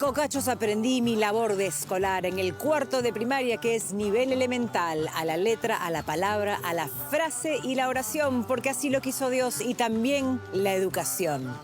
cocachos aprendí mi labor de escolar en el cuarto de primaria, que es nivel elemental, a la letra, a la palabra, a la frase y la oración, porque así lo quiso Dios, y también la educación.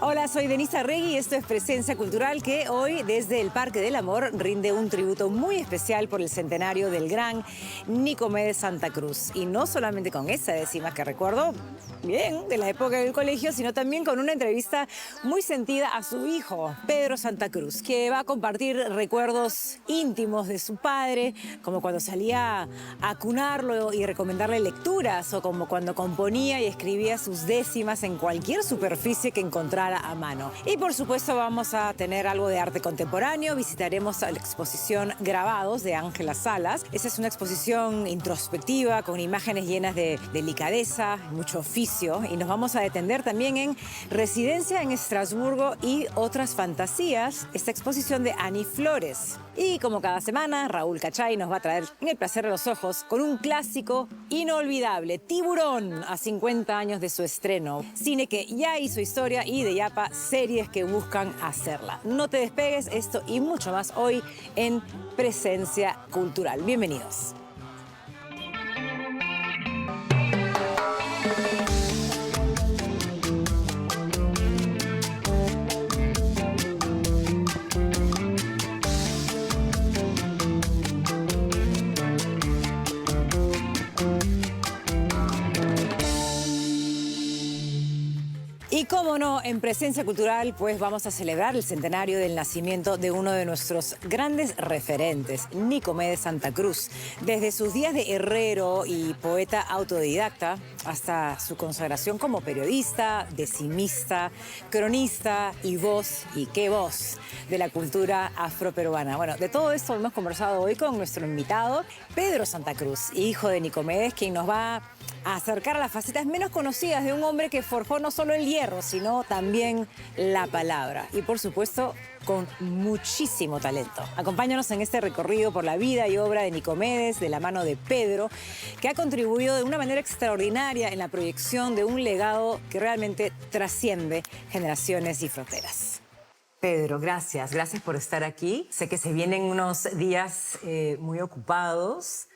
Hola, soy Denise Arregui y esto es Presencia Cultural, que hoy desde el Parque del Amor rinde un tributo muy especial por el centenario del gran Nicomedes Santa Cruz. Y no solamente con esa décima que recuerdo bien de la época del colegio, sino también con una entrevista muy sentida a su hijo, Pedro Santa Cruz, que va a compartir recuerdos íntimos de su padre, como cuando salía a acunarlo y recomendarle lecturas, o como cuando componía y escribía sus décimas en cualquier superficie que encontrara a mano. Y por supuesto vamos a tener algo de arte contemporáneo. Visitaremos la exposición Grabados de Ángela Salas. Esa es una exposición introspectiva con imágenes llenas de delicadeza, mucho oficio, y nos vamos a detener también en Residencia en Estrasburgo y otras fantasías, esta exposición de Ani Flores. Y como cada semana, Raúl Cachay nos va a traer en El placer de los ojos con un clásico inolvidable, Tiburón, a 50 años de su estreno. Cine que ya hizo historia y de Yapa, series que buscan hacerla. No te despegues, esto y mucho más hoy en Presencia Cultural. Bienvenidos. Y cómo no, en Presencia Cultural, pues vamos a celebrar el centenario del nacimiento de uno de nuestros grandes referentes, Nicomedes Santa Cruz. Desde sus días de herrero y poeta autodidacta hasta su consagración como periodista, decimista, cronista y voz, y qué voz, de la cultura afroperuana. Bueno, de todo esto hemos conversado hoy con nuestro invitado, Pedro Santa Cruz, hijo de Nicomedes, quien nos va a acercar a las facetas menos conocidas de un hombre que forjó no solo el hierro, sino también la palabra. Y por supuesto, con muchísimo talento. Acompáñanos en este recorrido por la vida y obra de Nicomedes, de la mano de Pedro, que ha contribuido de una manera extraordinaria en la proyección de un legado que realmente trasciende generaciones y fronteras. Pedro, gracias. Gracias por estar aquí. Sé que se vienen unos días muy ocupados,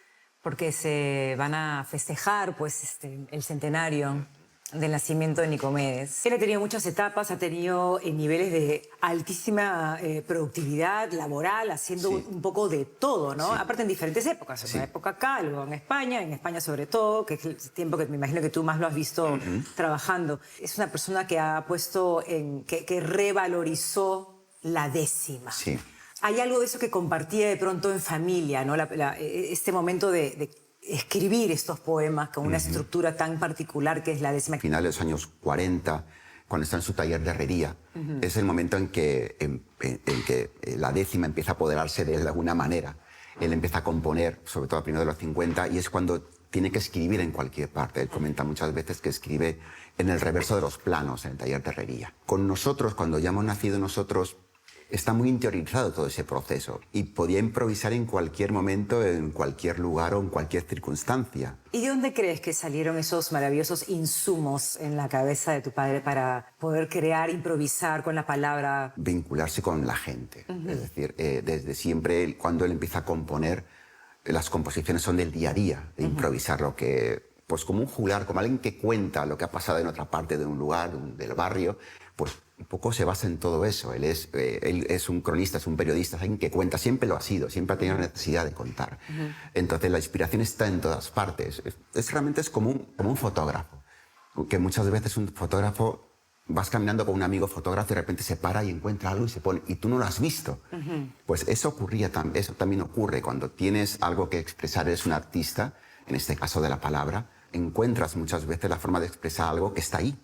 porque se van a festejar pues, el centenario del nacimiento de Nicomedes. Él ha tenido muchas etapas, ha tenido niveles de altísima productividad laboral, haciendo un poco de todo, ¿no? Sí. Aparte en diferentes épocas, en una época acá, luego en España sobre todo, que es el tiempo que me imagino que tú más lo has visto trabajando. Es una persona que ha puesto que revalorizó la décima. Sí. Hay algo de eso que compartía de pronto en familia, ¿no? Este momento de escribir estos poemas con una estructura tan particular que es la décima. A finales de los años 40, cuando está en su taller de herrería, es el momento en que la décima empieza a apoderarse de él de alguna manera. Él empieza a componer, sobre todo a primeros de los 50, y es cuando tiene que escribir en cualquier parte. Él comenta muchas veces que escribe en el reverso de los planos, en el taller de herrería. Con nosotros, cuando ya hemos nacido nosotros, está muy interiorizado todo ese proceso y podía improvisar en cualquier momento, en cualquier lugar o en cualquier circunstancia. ¿Y de dónde crees que salieron esos maravillosos insumos en la cabeza de tu padre para poder crear, improvisar con la palabra? Vincularse con la gente. Es decir, desde siempre, cuando él empieza a componer, las composiciones son del día a día, de improvisar lo que, pues como un juglar, como alguien que cuenta lo que ha pasado en otra parte de un lugar, del barrio, pues un poco se basa en todo eso. Él es un cronista, es un periodista, es alguien que cuenta, siempre lo ha sido, siempre ha tenido necesidad de contar. Entonces la inspiración está en todas partes. Realmente es como un fotógrafo, que muchas veces un fotógrafo vas caminando con un amigo fotógrafo y de repente se para y encuentra algo y se pone, y tú no lo has visto. Pues eso también ocurre cuando tienes algo que expresar, eres un artista, en este caso de la palabra, encuentras muchas veces la forma de expresar algo que está ahí,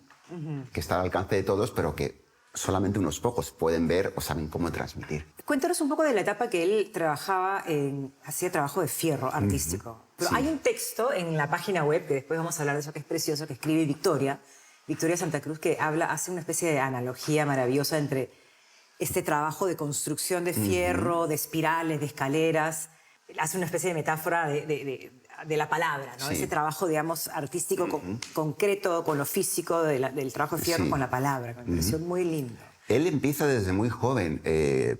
que está al alcance de todos, pero que solamente unos pocos pueden ver o saben cómo transmitir. Cuéntanos un poco de la etapa que él trabajaba hacía trabajo de fierro artístico. Pero hay un texto en la página web, que después vamos a hablar de eso, que es precioso, que escribe Victoria Santa Cruz, que hace una especie de analogía maravillosa entre este trabajo de construcción de fierro, de espirales, de escaleras. Hace una especie de metáfora de la palabra, ¿no? Ese trabajo, digamos, artístico concreto, con lo físico del trabajo de fierro con la palabra. Me pareció muy lindo. Él empieza desde muy joven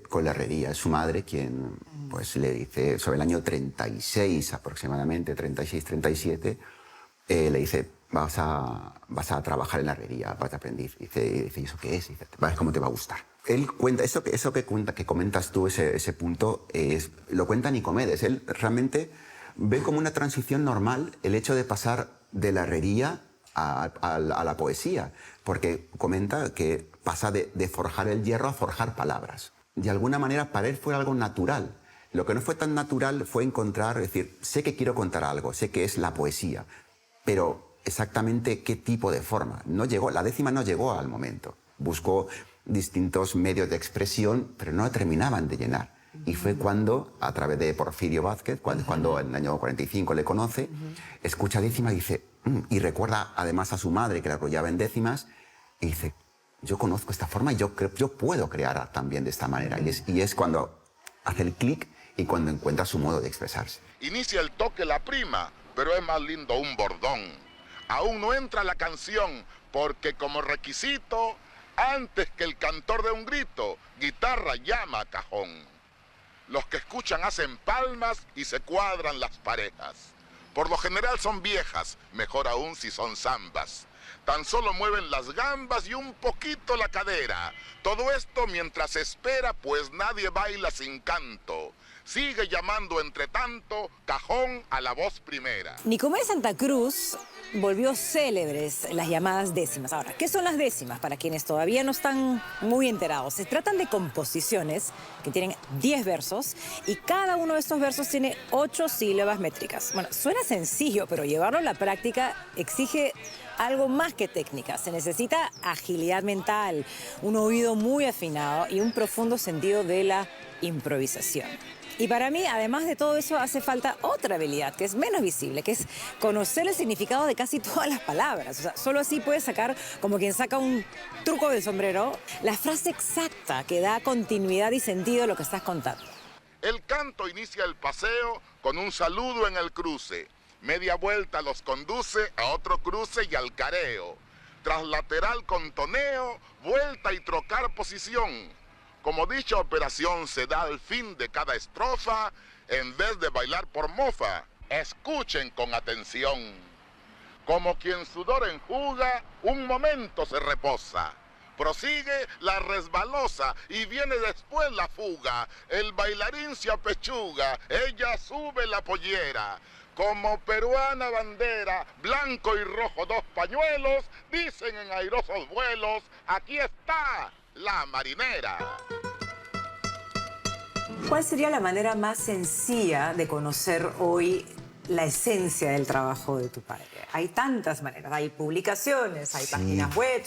con la herrería. Es su madre quien pues, le dice, sobre el año 36 aproximadamente, 36, 37, le dice, vas a trabajar en la herrería, vas a aprender. Dice, ¿y eso qué es? Dice, vas, ¿cómo te va a gustar? Él cuenta, eso que comentas tú, ese punto, lo cuenta Nicomedes. Él realmente ve como una transición normal el hecho de pasar de la herrería a la poesía, porque comenta que pasa de forjar el hierro a forjar palabras. De alguna manera, para él fue algo natural. Lo que no fue tan natural fue encontrar, es decir, sé que quiero contar algo, sé que es la poesía, pero exactamente qué tipo de forma. No llegó, la décima no llegó al momento. Buscó distintos medios de expresión, pero no terminaban de llenar. Y fue cuando, a través de Porfirio Vázquez, cuando en el año 45 le conoce, escucha décima y dice, y recuerda además a su madre que la arrollaba en décimas, y dice, yo conozco esta forma y yo puedo crear también de esta manera. Y es cuando hace el clic y cuando encuentra su modo de expresarse. Inicia el toque la prima, pero es más lindo un bordón. Aún no entra la canción, porque como requisito, antes que el cantor de un grito, guitarra llama a cajón. Los que escuchan hacen palmas y se cuadran las parejas. Por lo general son viejas, mejor aún si son zambas. Tan solo mueven las gambas y un poquito la cadera. Todo esto mientras espera, pues nadie baila sin canto. Sigue llamando entre tanto cajón a la voz primera. Nicomedes Santa Cruz volvió célebres las llamadas décimas. Ahora, ¿qué son las décimas? Para quienes todavía no están muy enterados, se tratan de composiciones que tienen 10 versos y cada uno de estos versos tiene 8 sílabas métricas. Bueno, suena sencillo, pero llevarlo a la práctica exige algo más que técnica. Se necesita agilidad mental, un oído muy afinado y un profundo sentido de la improvisación. Y para mí, además de todo eso, hace falta otra habilidad que es menos visible, que es conocer el significado de casi todas las palabras. O sea, solo así puedes sacar, como quien saca un truco del sombrero, la frase exacta que da continuidad y sentido a lo que estás contando. El canto inicia el paseo con un saludo en el cruce. Media vuelta los conduce a otro cruce y al careo. Tras lateral con toneo, vuelta y trocar posición. Como dicha operación se da al fin de cada estrofa, en vez de bailar por mofa, escuchen con atención. Como quien sudor enjuga, un momento se reposa. Prosigue la resbalosa y viene después la fuga. El bailarín se apechuga, ella sube la pollera. Como peruana bandera, blanco y rojo dos pañuelos, dicen en airosos vuelos, aquí está la marinera. ¿Cuál sería la manera más sencilla de conocer hoy la esencia del trabajo de tu padre? Hay tantas maneras, hay publicaciones, hay páginas web,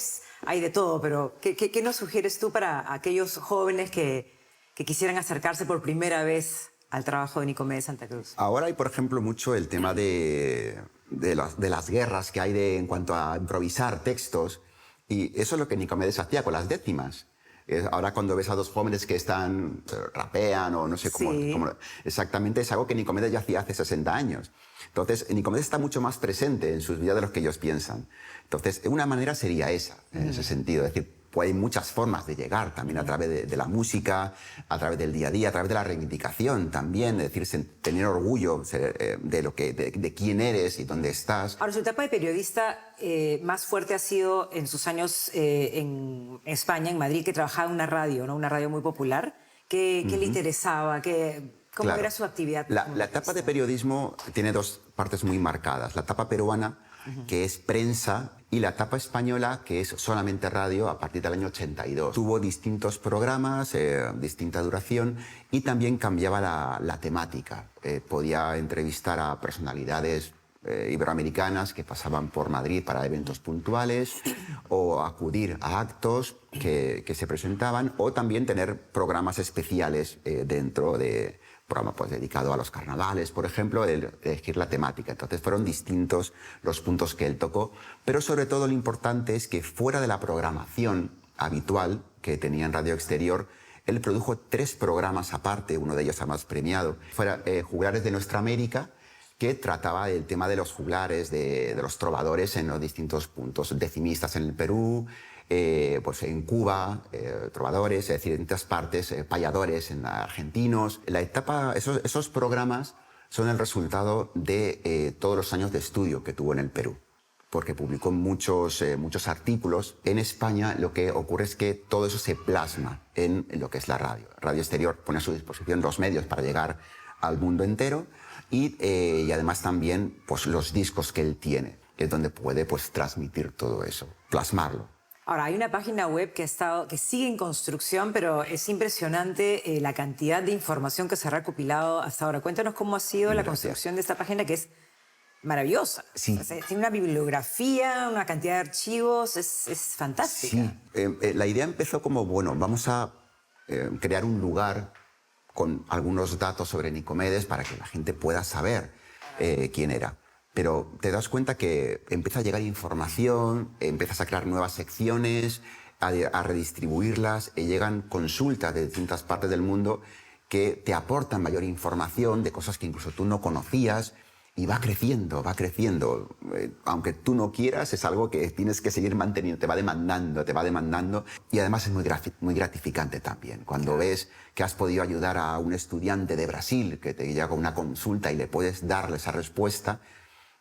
hay de todo, pero ¿qué nos sugieres tú para aquellos jóvenes que quisieran acercarse por primera vez al trabajo de Nicomedes Santa Cruz? Ahora hay, por ejemplo, mucho el tema de las guerras que hay en cuanto a improvisar textos, y eso es lo que Nicomedes hacía con las décimas. Ahora cuando ves a dos jóvenes que rapean o no sé cómo, exactamente, es algo que Nicomedes ya hacía hace 60 años. Entonces, Nicomedes está mucho más presente en sus vidas de lo que ellos piensan. Entonces, una manera sería esa, en ese sentido. Es decir, pues hay muchas formas de llegar también a través de la música, a través del día a día, a través de la reivindicación también, es decir, tener orgullo de quién eres y dónde estás. Ahora, su etapa de periodista más fuerte ha sido en sus años en España, en Madrid, que trabajaba en una radio, ¿no? Una radio muy popular. ¿Qué le interesaba? ¿Cómo era su actividad? La etapa de periodismo tiene dos partes muy marcadas. La etapa peruana, que es prensa, y la etapa española, que es solamente radio, a partir del año 82. Tuvo distintos programas, distinta duración, y también cambiaba la temática. Podía entrevistar a personalidades iberoamericanas que pasaban por Madrid para eventos puntuales, o acudir a actos que se presentaban, o también tener programas especiales dentro de programa pues, dedicado a los carnavales, por ejemplo, elegir la temática. Entonces fueron distintos los puntos que él tocó, pero sobre todo lo importante es que fuera de la programación habitual que tenía en Radio Exterior, él produjo 3 programas aparte, uno de ellos además premiado, fuera Juglares de Nuestra América, que trataba del tema de los juglares, de los trovadores en los distintos puntos, decimistas en el Perú, pues en Cuba, trovadores, es decir, en otras partes, payadores en argentinos. Esos programas son el resultado de todos los años de estudio que tuvo en el Perú, porque publicó muchos artículos. En España lo que ocurre es que todo eso se plasma en lo que es la radio. Radio Exterior pone a su disposición los medios para llegar al mundo entero y además también pues, los discos que él tiene, que es donde puede pues, transmitir todo eso, plasmarlo. Ahora, hay una página web que sigue en construcción, pero es impresionante la cantidad de información que se ha recopilado hasta ahora. Cuéntanos cómo ha sido la construcción de esta página, que es maravillosa. Sí. O sea, tiene una bibliografía, una cantidad de archivos, es fantástica. Sí, la idea empezó como, bueno, vamos a crear un lugar con algunos datos sobre Nicomedes para que la gente pueda saber quién era. Pero te das cuenta que empieza a llegar información, empiezas a crear nuevas secciones, a redistribuirlas, y llegan consultas de distintas partes del mundo que te aportan mayor información de cosas que incluso tú no conocías, y va creciendo, va creciendo. Aunque tú no quieras, es algo que tienes que seguir manteniendo, te va demandando, y además es muy gratificante también. Cuando ves que has podido ayudar a un estudiante de Brasil que te llega una consulta y le puedes darle esa respuesta,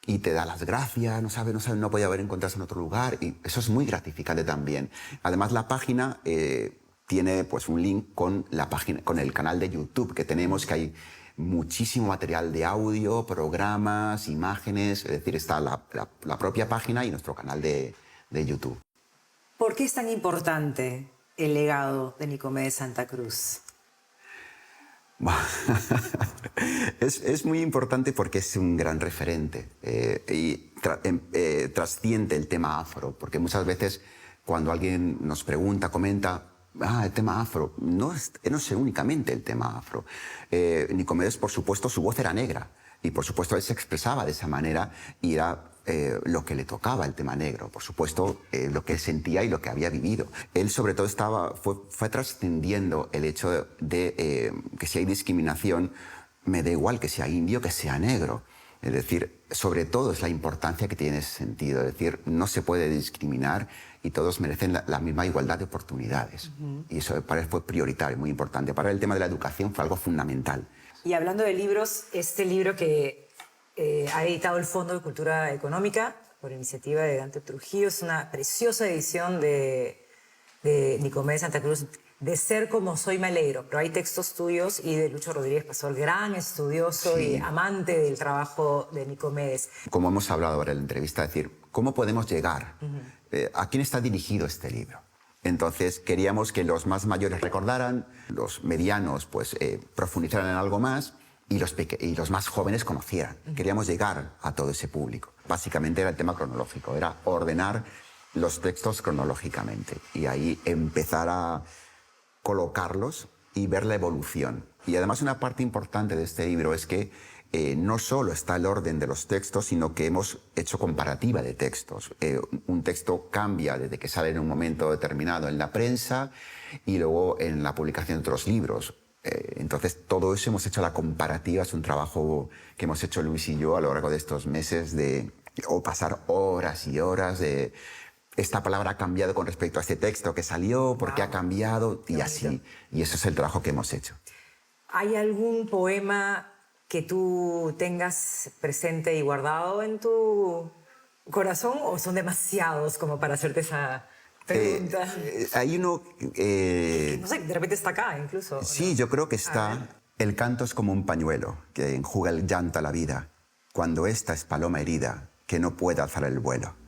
y te da las gracias, no podía haber encontrado en otro lugar, y eso es muy gratificante también. Además, la página tiene pues, un link con el canal de YouTube que tenemos, que hay muchísimo material de audio, programas, imágenes, es decir, está la propia página y nuestro canal de YouTube. ¿Por qué es tan importante el legado de Nicomedes Santa Cruz? Es muy importante porque es un gran referente y trasciende el tema afro, porque muchas veces cuando alguien nos pregunta, comenta, el tema afro, no es únicamente el tema afro. Nicomedes, por supuesto, su voz era negra y por supuesto él se expresaba de esa manera y era lo que le tocaba el tema negro, por supuesto lo que él sentía y lo que había vivido. Él sobre todo fue trascendiendo el hecho de que si hay discriminación, me da igual que sea indio, que sea negro. Es decir, sobre todo es la importancia que tiene ese sentido. Es decir, no se puede discriminar y todos merecen la misma igualdad de oportunidades. Y eso para él fue prioritario, muy importante. Para él el tema de la educación fue algo fundamental. Y hablando de libros, este libro que ha editado el Fondo de Cultura Económica por iniciativa de Dante Trujillo, es una preciosa edición de Nicomedes Santa Cruz, De ser como soy me alegro, pero hay textos tuyos y de Lucho Rodríguez Pastor, gran estudioso y amante del trabajo de Nicomedes. Como hemos hablado ahora en la entrevista, es decir, ¿cómo podemos llegar? ¿A quién está dirigido este libro? Entonces queríamos que los más mayores recordaran, los medianos pues profundizaran en algo más y los más jóvenes conocieran. Queríamos llegar a todo ese público. Básicamente era el tema cronológico, era ordenar los textos cronológicamente y ahí empezar a colocarlos y ver la evolución. Y además una parte importante de este libro es que no solo está el orden de los textos, sino que hemos hecho comparativa de textos. Un texto cambia desde que sale en un momento determinado en la prensa y luego en la publicación de otros libros. Entonces todo eso hemos hecho la comparativa, es un trabajo que hemos hecho Luis y yo a lo largo de estos meses de pasar horas y horas de esta palabra ha cambiado con respecto a este texto que salió, por qué ha cambiado y así. Y eso es el trabajo que hemos hecho. ¿Hay algún poema que tú tengas presente y guardado en tu corazón o son demasiados como para hacerte esa pregunta? Hay uno... no sé, de repente está acá incluso. Sí, ¿no? yo creo que está... El canto es como un pañuelo que enjuga el llanto a la vida, cuando esta es paloma herida que no puede alzar el vuelo.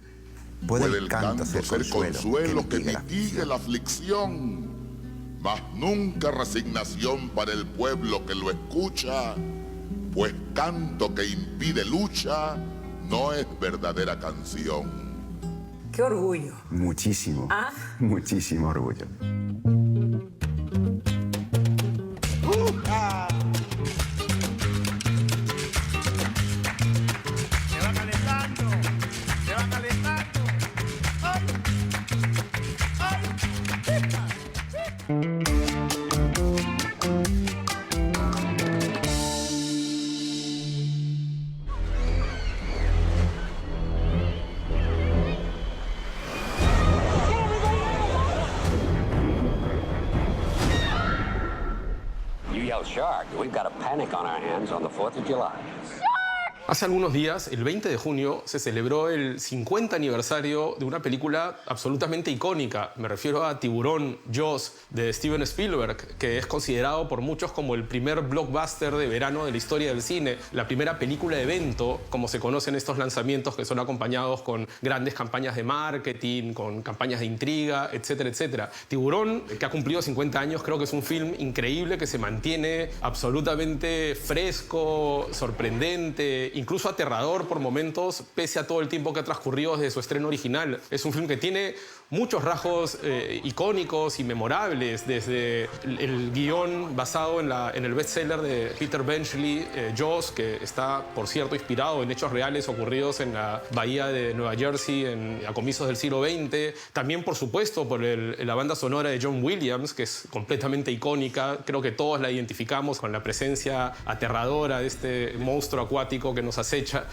Puede el canto ser consuelo que mitigue la aflicción, mas nunca resignación para el pueblo que lo escucha, pues canto que impide lucha no es verdadera canción. ¡Qué orgullo! Muchísimo, muchísimo orgullo. yell shark. We've got a panic on our hands on the 4th of July. Hace algunos días, el 20 de junio, se celebró el 50 aniversario de una película absolutamente icónica. Me refiero a Tiburón, Jaws, de Steven Spielberg, que es considerado por muchos como el primer blockbuster de verano de la historia del cine, la primera película evento, como se conocen estos lanzamientos que son acompañados con grandes campañas de marketing, con campañas de intriga, etcétera, etcétera. Tiburón, que ha cumplido 50 años, creo que es un film increíble que se mantiene absolutamente fresco, sorprendente, incluso aterrador por momentos, pese a todo el tiempo que ha transcurrido desde su estreno original. Es un film que tiene muchos rasgos icónicos y memorables, desde el guión basado en el bestseller de Peter Benchley, Jaws, que está, por cierto, inspirado en hechos reales ocurridos en la bahía de Nueva Jersey a comienzos del siglo XX. También, por supuesto, por la banda sonora de John Williams, que es completamente icónica. Creo que todos la identificamos con la presencia aterradora de este monstruo acuático que nos acecha.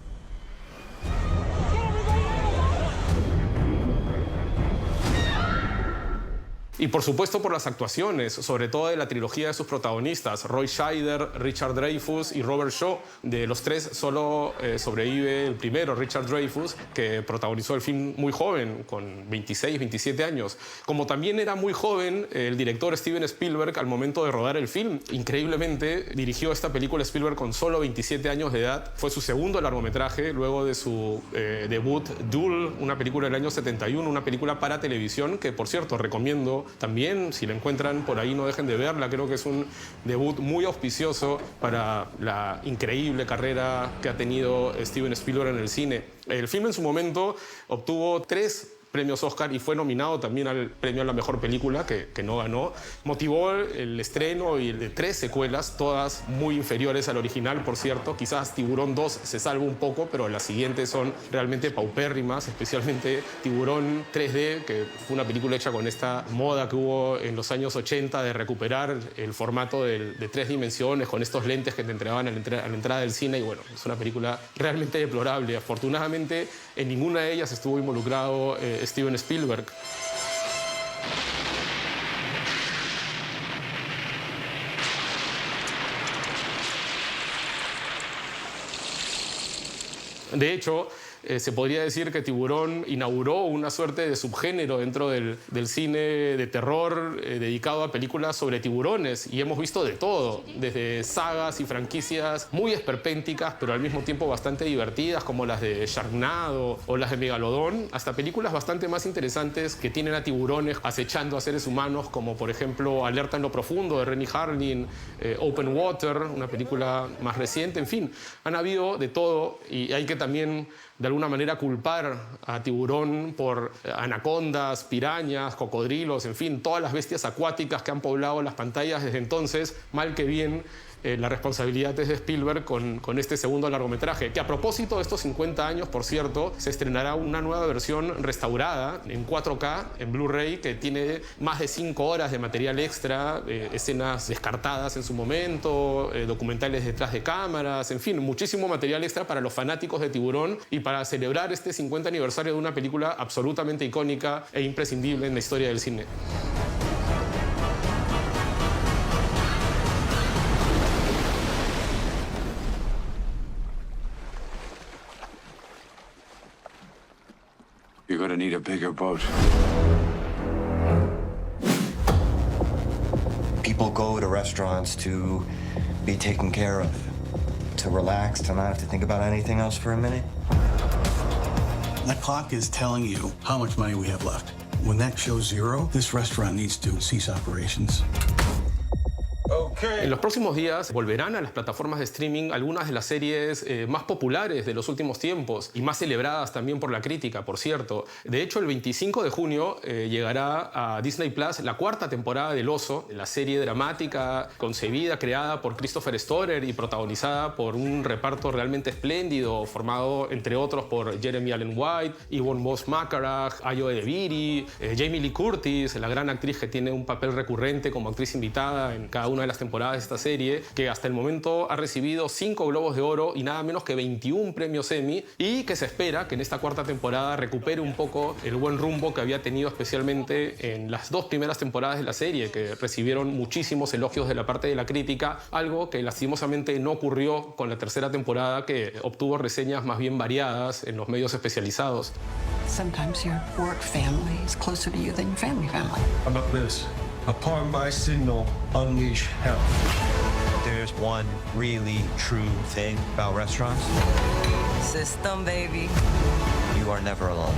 Y por supuesto por las actuaciones, sobre todo de la trilogía de sus protagonistas, Roy Scheider, Richard Dreyfuss y Robert Shaw. De los tres solo sobrevive el primero, Richard Dreyfuss, que protagonizó el film muy joven, con 26, 27 años. Como también era muy joven el director Steven Spielberg al momento de rodar el film. Increíblemente, dirigió esta película Spielberg con solo 27 años de edad. Fue su segundo largometraje, luego de su debut Duel, una película del año 71, una película para televisión que, por cierto, recomiendo también. Si la encuentran por ahí, no dejen de verla. Creo que es un debut muy auspicioso para la increíble carrera que ha tenido Steven Spielberg en el cine. El film en su momento obtuvo 3 premios Oscar y fue nominado también al premio a la mejor película, que no ganó. Motivó el estreno y el de 3 secuelas, todas muy inferiores al original, por cierto. Quizás Tiburón 2 se salva un poco, pero las siguientes son realmente paupérrimas, especialmente Tiburón 3D, que fue una película hecha con esta moda que hubo en los años 80 de recuperar el formato de 3 dimensiones, con estos lentes que te entregaban a la entrada del cine. Y bueno, es una película realmente deplorable. Afortunadamente, en ninguna de ellas estuvo involucrado Steven Spielberg. De hecho, se podría decir que Tiburón inauguró una suerte de subgénero dentro del cine de terror dedicado a películas sobre tiburones, y hemos visto de todo, desde sagas y franquicias muy esperpénticas pero al mismo tiempo bastante divertidas, como las de Sharknado o las de Megalodón, hasta películas bastante más interesantes que tienen a tiburones acechando a seres humanos, como por ejemplo Alerta en lo Profundo de Renny Harlin, Open Water, una película más reciente. En fin, han habido de todo, y hay que también de alguna manera culpar a Tiburón por anacondas, pirañas, cocodrilos, en fin, todas las bestias acuáticas que han poblado las pantallas desde entonces. Mal que bien, la responsabilidad es de Spielberg con este segundo largometraje, que a propósito de estos 50 años, por cierto, se estrenará una nueva versión restaurada en 4K, en Blu-ray, que tiene más de 5 horas de material extra, escenas descartadas en su momento, documentales detrás de cámaras, en fin, muchísimo material extra para los fanáticos de Tiburón y para celebrar este 50 aniversario de una película absolutamente icónica e imprescindible en la historia del cine. You're gonna need a bigger boat. People go to restaurants to be taken care of, to relax, to not have to think about anything else for a minute. That clock is telling you how much money we have left. When that shows 0, this restaurant needs to cease operations. En los próximos días volverán a las plataformas de streaming algunas de las series más populares de los últimos tiempos y más celebradas también por la crítica, por cierto. De hecho, el 25 de junio llegará a Disney Plus la 4ª temporada del Oso, la serie dramática concebida, creada por Christopher Storer y protagonizada por un reparto realmente espléndido, formado entre otros por Jeremy Allen White, Yvonne Moss-Bachrach, Ayo Edebiri, Jamie Lee Curtis, la gran actriz que tiene un papel recurrente como actriz invitada en cada una de las temporadas temporada de esta serie, que hasta el momento ha recibido 5 Globos de Oro y nada menos que 21 premios Emmy, y que se espera que en esta cuarta temporada recupere un poco el buen rumbo que había tenido especialmente en las 2 primeras temporadas de la serie, que recibieron muchísimos elogios de la parte de la crítica, algo que lastimosamente no ocurrió con la tercera temporada, que obtuvo reseñas más bien variadas en los medios especializados. Sometimes your work family is closer to you than your family. How about this? Upon my signal, unleash hell. There's one really true thing about restaurants. System, baby. You are never alone.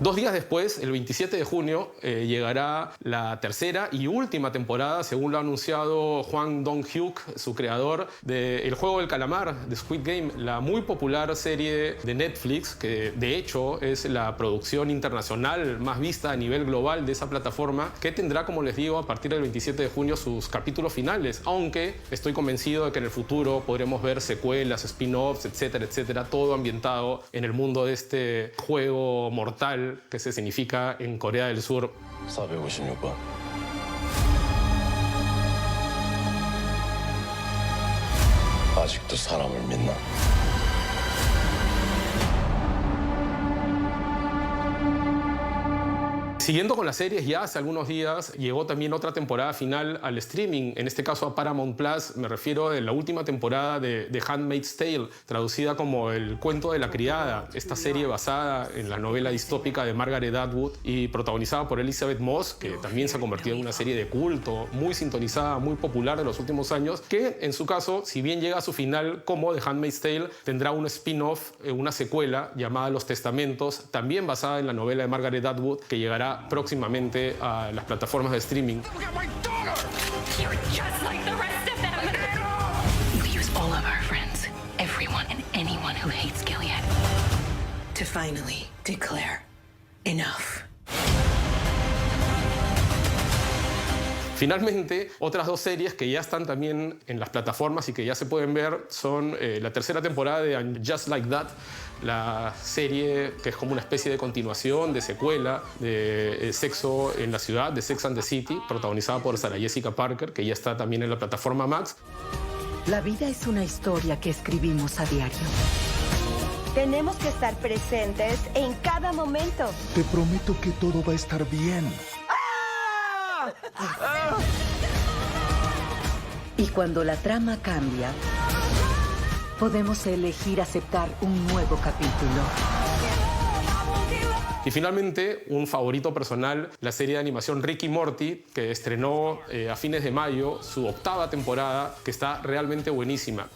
2 días después, el 27 de junio, llegará la tercera y última temporada, según lo ha anunciado Hwang Dong-hyuk, su creador de El Juego del Calamar, de Squid Game, la muy popular serie de Netflix, que de hecho es la producción internacional más vista a nivel global de esa plataforma, que tendrá, como les digo, a partir del 27 de junio sus capítulos finales, aunque estoy convencido de que en el futuro podremos ver secuelas, spin-offs, etcétera, etcétera, todo ambientado en el mundo de este juego mortal que se significa en Corea del Sur. 456번. 아직도 사람을 믿나? Siguiendo con las series, ya hace algunos días llegó también otra temporada final al streaming, en este caso a Paramount Plus. Me refiero a la última temporada de The Handmaid's Tale, traducida como El Cuento de la Criada, esta serie basada en la novela distópica de Margaret Atwood y protagonizada por Elizabeth Moss, que también se ha convertido en una serie de culto, muy sintonizada, muy popular de los últimos años, que en su caso, si bien llega a su final como The Handmaid's Tale, tendrá un spin-off, una secuela llamada Los Testamentos, también basada en la novela de Margaret Atwood, que llegará próximamente a las plataformas de streaming. Finalmente, otras 2 series que ya están también en las plataformas y que ya se pueden ver son la tercera temporada de And Just Like That, la serie que es como una especie de continuación, de secuela de Sexo en la Ciudad, de Sex and the City, protagonizada por Sarah Jessica Parker, que ya está también en la plataforma Max. La vida es una historia que escribimos a diario. Tenemos que estar presentes en cada momento. Te prometo que todo va a estar bien. Y cuando la trama cambia, podemos elegir aceptar un nuevo capítulo. Y finalmente, un favorito personal, la serie de animación Rick y Morty, que estrenó a fines de mayo su 8ª temporada, que está realmente buenísima.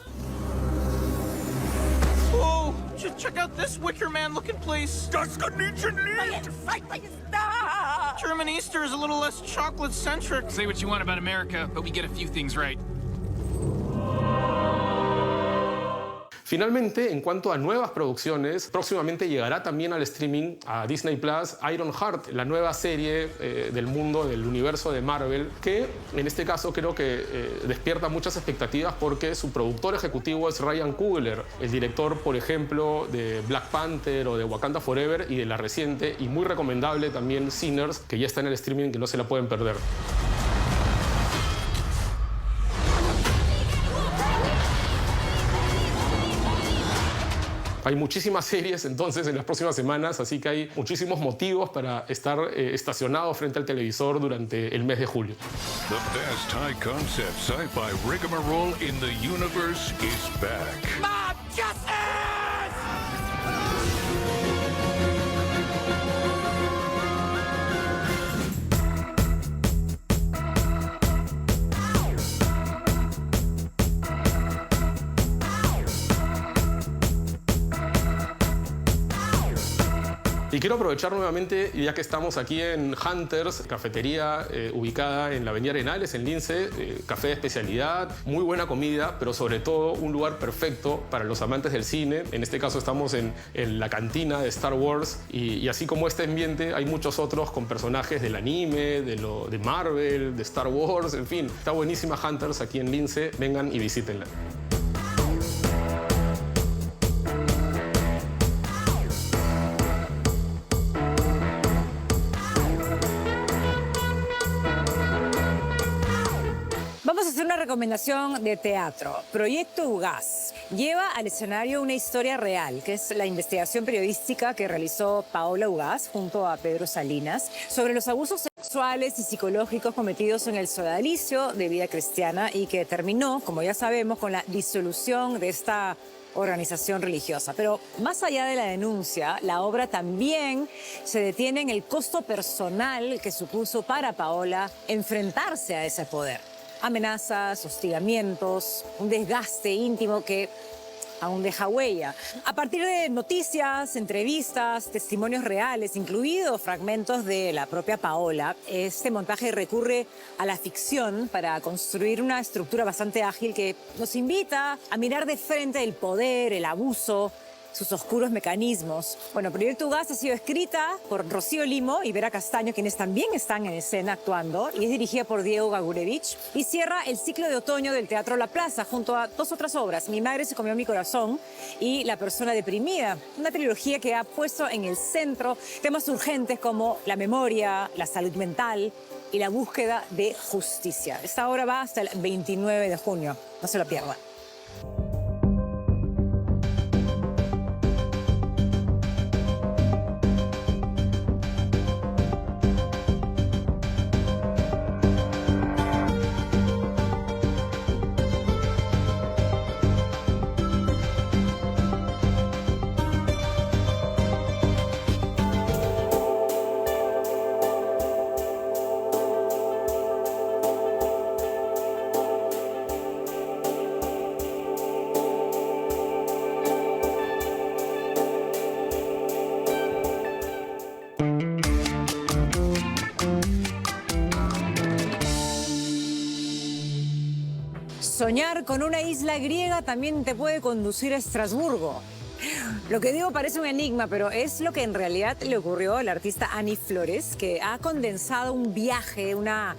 Oh, check out this Wicker Man looking place. German Easter is a little less chocolate-centric. Say what you want about America, but we get a few things right. Finalmente, en cuanto a nuevas producciones, próximamente llegará también al streaming, a Disney Plus, Ironheart, la nueva serie del mundo, del universo de Marvel, que en este caso creo que despierta muchas expectativas porque su productor ejecutivo es Ryan Coogler, el director, por ejemplo, de Black Panther o de Wakanda Forever y de la reciente y muy recomendable también Sinners, que ya está en el streaming, que no se la pueden perder. Hay muchísimas series entonces en las próximas semanas, así que hay muchísimos motivos para estar estacionados frente al televisor durante el mes de julio. The best high concept sci-fi rigmarole in the universe is back. Mob Justice! Y quiero aprovechar nuevamente, ya que estamos aquí en Hunters, cafetería ubicada en la Avenida Arenales, en Lince, café de especialidad, muy buena comida, pero sobre todo un lugar perfecto para los amantes del cine. En este caso estamos en la cantina de Star Wars y así como este ambiente hay muchos otros con personajes del anime, de Marvel, de Star Wars, en fin. Está buenísima Hunters aquí en Lince, vengan y visítenla. Vamos a hacer una recomendación de teatro. Proyecto Ugaz lleva al escenario una historia real, que es la investigación periodística que realizó Paola Ugaz junto a Pedro Salinas sobre los abusos sexuales y psicológicos cometidos en el sodalicio de Vida Cristiana y que terminó, como ya sabemos, con la disolución de esta organización religiosa. Pero más allá de la denuncia, la obra también se detiene en el costo personal que supuso para Paola enfrentarse a ese poder. Amenazas, hostigamientos, un desgaste íntimo que aún deja huella. A partir de noticias, entrevistas, testimonios reales, incluidos fragmentos de la propia Paola, este montaje recurre a la ficción para construir una estructura bastante ágil que nos invita a mirar de frente el poder, el abuso, sus oscuros mecanismos. Bueno, Proyecto Ugaz ha sido escrita por Rocío Limo y Vera Castaño, quienes también están en escena actuando, y es dirigida por Diego Gagurevich, y cierra el ciclo de otoño del Teatro La Plaza, junto a dos otras obras, Mi madre se comió mi corazón y La persona deprimida, una trilogía que ha puesto en el centro temas urgentes como la memoria, la salud mental y la búsqueda de justicia. Esta obra va hasta el 29 de junio, no se lo pierdan. Soñar con una isla griega también te puede conducir a Estrasburgo. Lo que digo parece un enigma, pero es lo que en realidad le ocurrió al artista Annie Flores, que ha condensado un viaje, una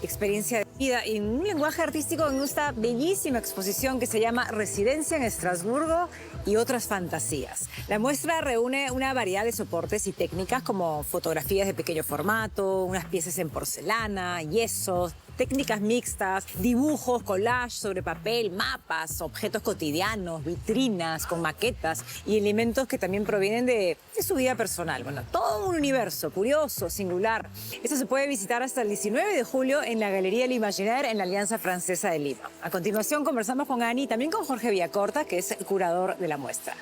experiencia de vida y un lenguaje artístico en esta bellísima exposición que se llama Residencia en Estrasburgo y otras fantasías. La muestra reúne una variedad de soportes y técnicas como fotografías de pequeño formato, unas piezas en porcelana, yesos, técnicas mixtas, dibujos, collage sobre papel, mapas, objetos cotidianos, vitrinas con maquetas y elementos que también provienen de su vida personal. Bueno, todo un universo curioso, singular. Esto se puede visitar hasta el 19 de julio en la Galería L'Imaginaire en la Alianza Francesa de Lima. A continuación conversamos con Annie y también con Jorge Villacorta, que es el curador de la muestra.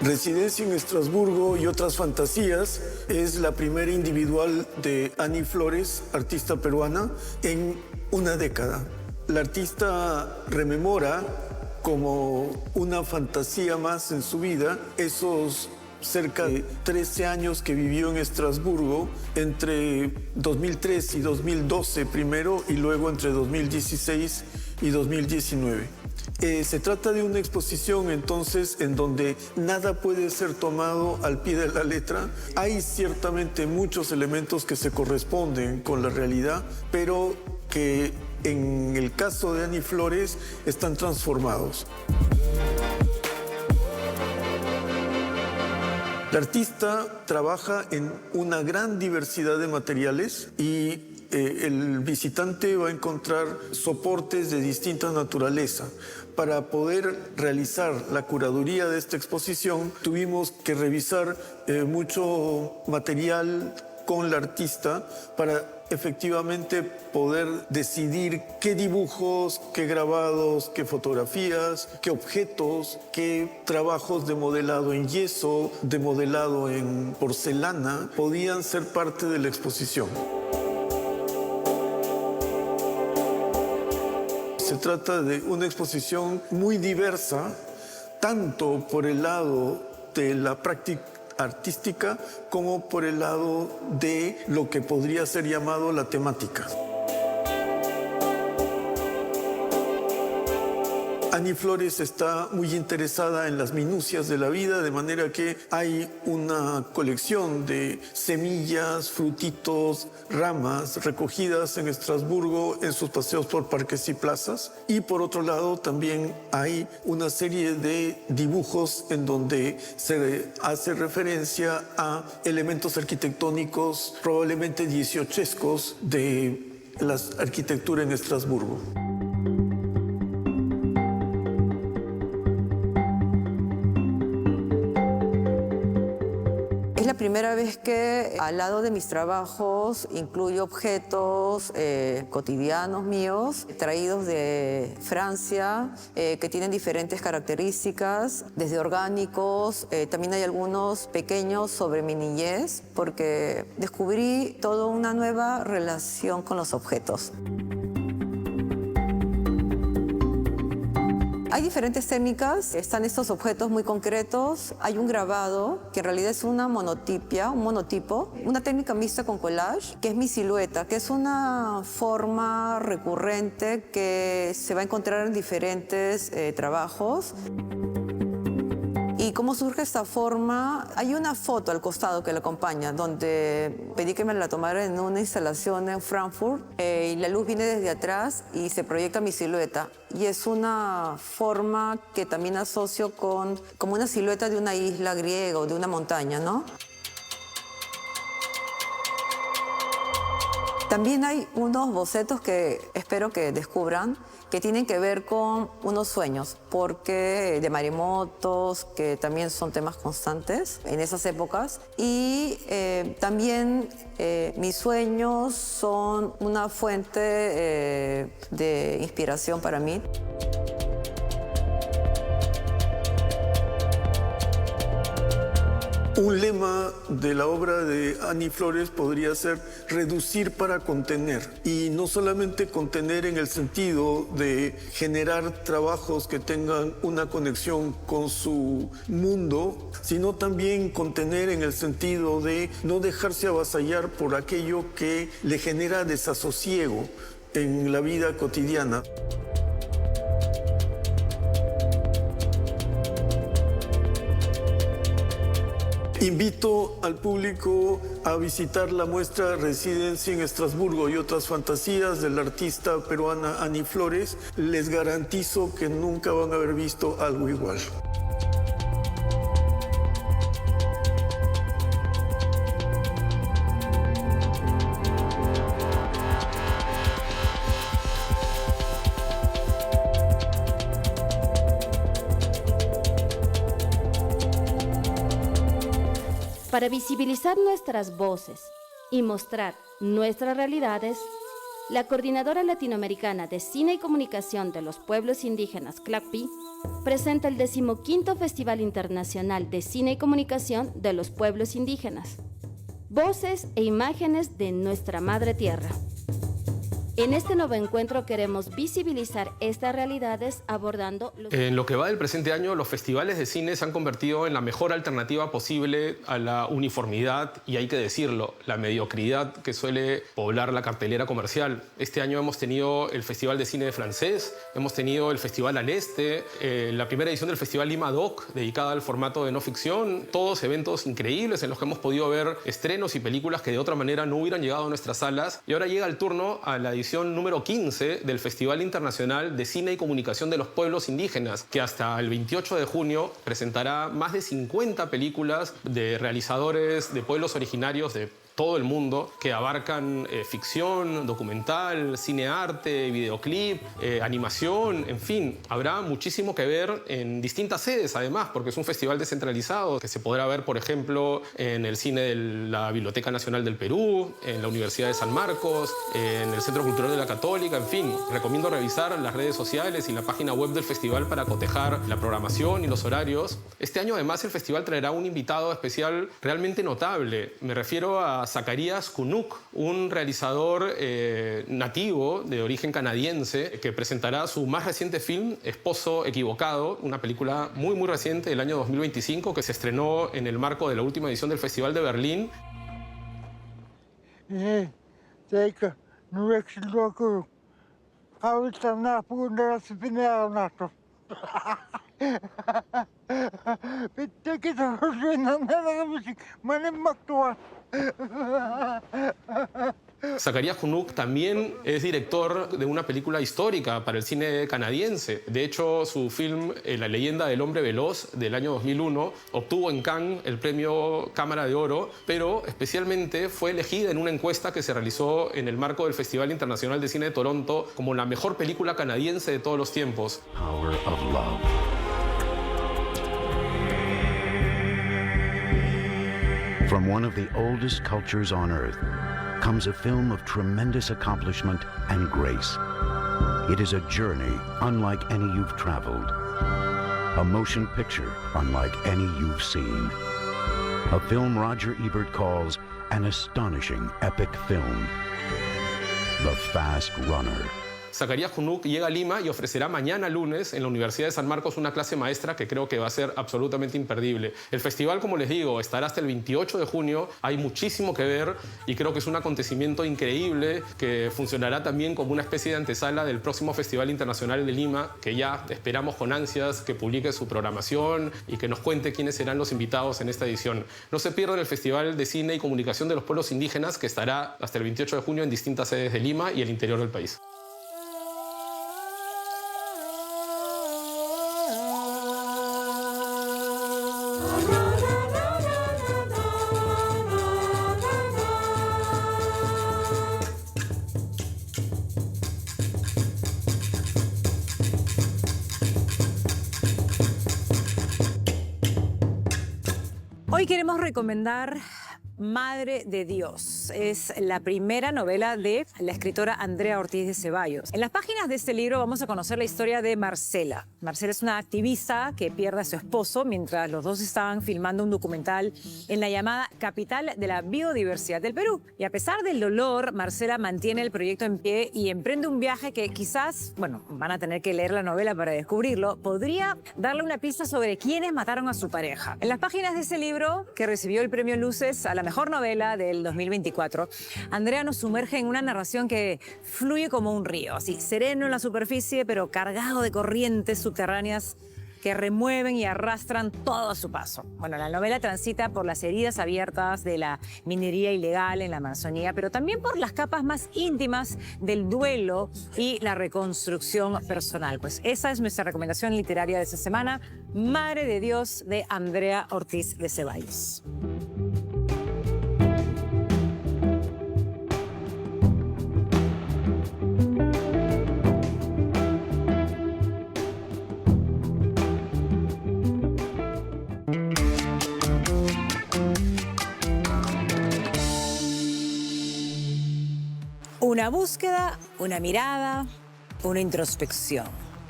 Residencia en Estrasburgo y otras fantasías es la primera individual de Annie Flores, artista peruana, en una década. La artista rememora como una fantasía más en su vida esos cerca de 13 años que vivió en Estrasburgo, entre 2003 y 2012 primero y luego entre 2016 y 2019. Se trata de una exposición entonces en donde nada puede ser tomado al pie de la letra. Hay ciertamente muchos elementos que se corresponden con la realidad, pero que en el caso de Annie Flores están transformados. La artista trabaja en una gran diversidad de materiales y el visitante va a encontrar soportes de distinta naturaleza. Para poder realizar la curaduría de esta exposición, tuvimos que revisar mucho material con la artista para efectivamente poder decidir qué dibujos, qué grabados, qué fotografías, qué objetos, qué trabajos de modelado en yeso, de modelado en porcelana podían ser parte de la exposición. Se trata de una exposición muy diversa, tanto por el lado de la práctica artística como por el lado de lo que podría ser llamado la temática. Annie Flores está muy interesada en las minucias de la vida, de manera que hay una colección de semillas, frutitos, ramas recogidas en Estrasburgo en sus paseos por parques y plazas. Y por otro lado también hay una serie de dibujos en donde se hace referencia a elementos arquitectónicos probablemente dieciochescos de la arquitectura en Estrasburgo. Es la primera vez que al lado de mis trabajos incluyo objetos cotidianos míos, traídos de Francia, que tienen diferentes características, desde orgánicos, también hay algunos pequeños sobre mi niñez, porque descubrí toda una nueva relación con los objetos. Hay diferentes técnicas, están estos objetos muy concretos, hay un grabado que en realidad es una monotipia, un monotipo, una técnica mixta con collage, que es mi silueta, que es una forma recurrente que se va a encontrar en diferentes trabajos. ¿Y cómo surge esta forma? Hay una foto al costado que la acompaña, donde pedí que me la tomara en una instalación en Frankfurt y la luz viene desde atrás y se proyecta mi silueta. Y es una forma que también asocio como una silueta de una isla griega o de una montaña, ¿no? También hay unos bocetos que espero que descubran, que tienen que ver con unos sueños, porque de maremotos, que también son temas constantes en esas épocas. Y también mis sueños son una fuente de inspiración para mí. Un lema de la obra de Annie Flores podría ser reducir para contener, y no solamente contener en el sentido de generar trabajos que tengan una conexión con su mundo, sino también contener en el sentido de no dejarse avasallar por aquello que le genera desasosiego en la vida cotidiana. Invito al público a visitar la muestra Residencia en Estrasburgo y otras fantasías de la artista peruana Annie Flores. Les garantizo que nunca van a haber visto algo igual. Para visibilizar nuestras voces y mostrar nuestras realidades, la Coordinadora Latinoamericana de Cine y Comunicación de los Pueblos Indígenas, CLACPI, presenta el 15º Festival Internacional de Cine y Comunicación de los Pueblos Indígenas. Voces e imágenes de nuestra Madre Tierra. En este nuevo encuentro queremos visibilizar estas realidades abordando... En lo que va del presente año, los festivales de cine se han convertido en la mejor alternativa posible a la uniformidad y, hay que decirlo, la mediocridad que suele poblar la cartelera comercial. Este año hemos tenido el Festival de Cine Francés, hemos tenido el Festival al Este, la primera edición del Festival Lima Doc, dedicada al formato de no ficción, todos eventos increíbles en los que hemos podido ver estrenos y películas que de otra manera no hubieran llegado a nuestras salas. Y ahora llega el turno a la edición número 15 del Festival Internacional de Cine y Comunicación de los Pueblos Indígenas, que hasta el 28 de junio presentará más de 50 películas de realizadores de pueblos originarios de todo el mundo, que abarcan ficción, documental, cinearte, videoclip, animación, en fin. Habrá muchísimo que ver en distintas sedes, además, porque es un festival descentralizado que se podrá ver, por ejemplo, en el cine de la Biblioteca Nacional del Perú, en la Universidad de San Marcos, en el Centro Cultural de la Católica, en fin. Recomiendo revisar las redes sociales y la página web del festival para cotejar la programación y los horarios. Este año, además, el festival traerá un invitado especial realmente notable. Me refiero a Zacarías Kunuk, un realizador nativo de origen canadiense que presentará su más reciente film, Esposo Equivocado, una película muy reciente del año 2025 que se estrenó en el marco de la última edición del Festival de Berlín. Zacarías Hunuk también es director de una película histórica para el cine canadiense. De hecho, su film La leyenda del hombre veloz del año 2001 obtuvo en Cannes el premio Cámara de Oro, pero especialmente fue elegida en una encuesta que se realizó en el marco del Festival Internacional de Cine de Toronto como la mejor película canadiense de todos los tiempos. Power of love. From one of the oldest cultures on Earth comes a film of tremendous accomplishment and grace. It is a journey unlike any you've traveled. A motion picture unlike any you've seen. A film Roger Ebert calls an astonishing epic film. The Fast Runner. Zacarías Hunuk llega a Lima y ofrecerá mañana lunes en la Universidad de San Marcos una clase maestra que creo que va a ser absolutamente imperdible. El festival, como les digo, estará hasta el 28 de junio. Hay muchísimo que ver y creo que es un acontecimiento increíble que funcionará también como una especie de antesala del próximo Festival Internacional de Lima, que ya esperamos con ansias que publique su programación y que nos cuente quiénes serán los invitados en esta edición. No se pierdan el Festival de Cine y Comunicación de los Pueblos Indígenas, que estará hasta el 28 de junio en distintas sedes de Lima y el interior del país. Hoy queremos recomendar Madre de Dios. Es la primera novela de la escritora Andrea Ortiz de Ceballos. En las páginas de este libro vamos a conocer la historia de Marcela. Marcela es una activista que pierde a su esposo mientras los dos estaban filmando un documental en la llamada capital de la biodiversidad del Perú. Y a pesar del dolor, Marcela mantiene el proyecto en pie y emprende un viaje que quizás, bueno, van a tener que leer la novela para descubrirlo, podría darle una pista sobre quiénes mataron a su pareja. En las páginas de ese libro, que recibió el premio Luces a la mejor novela del 2024, Andrea nos sumerge en una narración que fluye como un río, así sereno en la superficie, pero cargado de corrientes subterráneas que remueven y arrastran todo a su paso. Bueno, la novela transita por las heridas abiertas de la minería ilegal en la Amazonía, pero también por las capas más íntimas del duelo y la reconstrucción personal. Pues esa es nuestra recomendación literaria de esta semana, Madre de Dios, de Andrea Ortiz de Ceballos. Una búsqueda, una mirada, una introspección.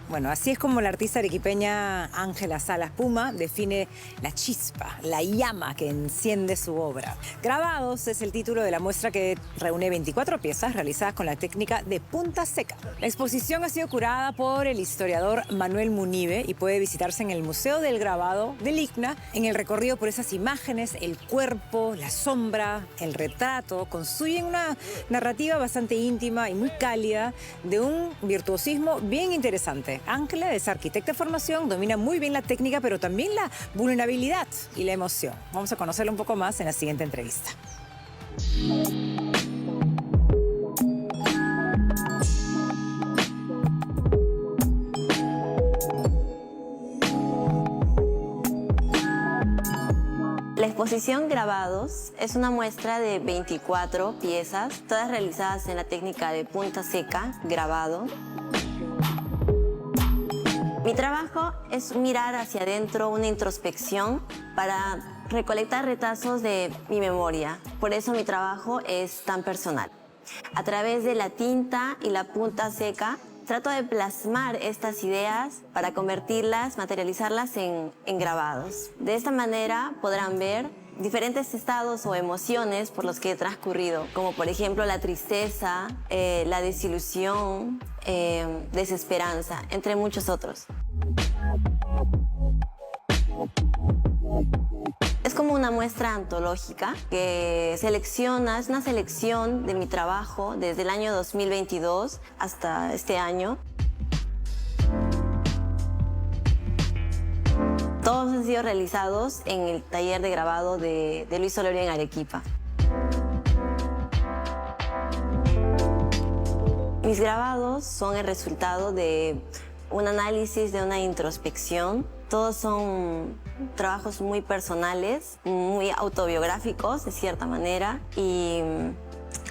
Bueno, así es como la artista arequipeña Ángela Salas Puma define la chispa, la llama que enciende su obra. Grabados es el título de la muestra que reúne 24 piezas realizadas con la técnica de punta seca. La exposición ha sido curada por el historiador Manuel Munive y puede visitarse en el Museo del Grabado del ICNA. En el recorrido por esas imágenes, el cuerpo, la sombra, el retrato construyen una narrativa bastante íntima y muy cálida de un virtuosismo bien interesante. Ángela es arquitecta de formación, domina muy bien la técnica, pero también la vulnerabilidad y la emoción. Vamos a conocerla un poco más en la siguiente entrevista. La exposición Grabados es una muestra de 24 piezas, todas realizadas en la técnica de punta seca, grabado. Mi trabajo es mirar hacia adentro, una introspección para recolectar retazos de mi memoria. Por eso mi trabajo es tan personal. A través de la tinta y la punta seca, trato de plasmar estas ideas para convertirlas, materializarlas en grabados. De esta manera podrán ver diferentes estados o emociones por los que he transcurrido, como por ejemplo la tristeza, la desilusión, desesperanza, entre muchos otros. Es como una muestra antológica que selecciona, es una selección de mi trabajo desde el año 2022 hasta este año. todos han sido realizados en el taller de grabado de Luis Solorio en Arequipa. Mis grabados son el resultado de un análisis, de una introspección. Todos son trabajos muy personales, muy autobiográficos de cierta manera, y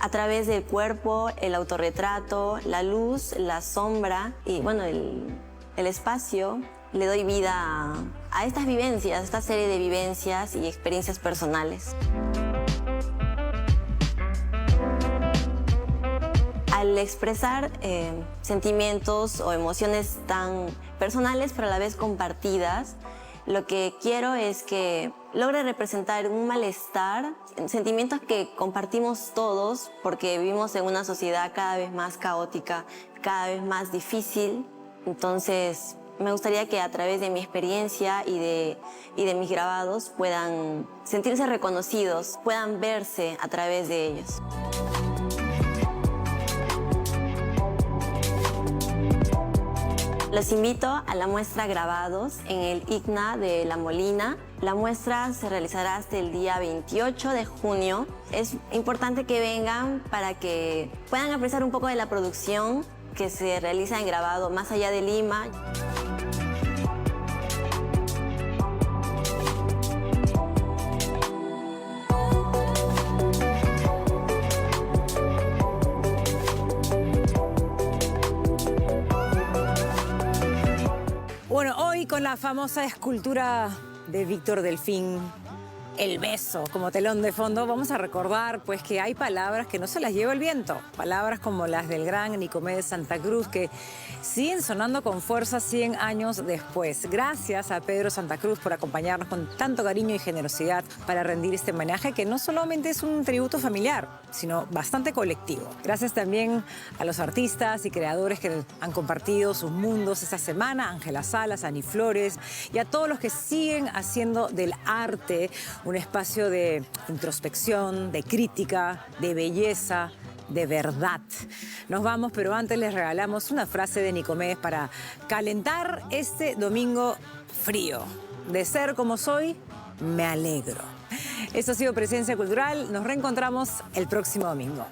a través del cuerpo, el autorretrato, la luz, la sombra y bueno, el espacio, le doy vida a estas vivencias, a esta serie de vivencias y experiencias personales. Al expresar sentimientos o emociones tan personales pero a la vez compartidas, lo que quiero es que logre representar un malestar, sentimientos que compartimos todos porque vivimos en una sociedad cada vez más caótica, cada vez más difícil. Entonces, me gustaría que a través de mi experiencia y de mis grabados puedan sentirse reconocidos, puedan verse a través de ellos. Los invito a la muestra Grabados en el ICNA de La Molina. La muestra se realizará hasta el día 28 de junio. Es importante que vengan para que puedan apreciar un poco de la producción que se realiza en grabado más allá de Lima. Bueno, hoy con la famosa escultura de Víctor Delfín, El beso, como telón de fondo, vamos a recordar pues que hay palabras que no se las lleva el viento. Palabras como las del gran Nicomedes Santa Cruz que siguen sonando con fuerza 100 años después. Gracias a Pedro Santa Cruz por acompañarnos con tanto cariño y generosidad para rendir este homenaje que no solamente es un tributo familiar, sino bastante colectivo. Gracias también a los artistas y creadores que han compartido sus mundos esta semana, Ángela Salas, Ani Flores, y a todos los que siguen haciendo del arte un espacio de introspección, de crítica, de belleza, de verdad. Nos vamos, pero antes les regalamos una frase de Nicomedes para calentar este domingo frío. De ser como soy, me alegro. Esto ha sido Presencia Cultural. Nos reencontramos el próximo domingo.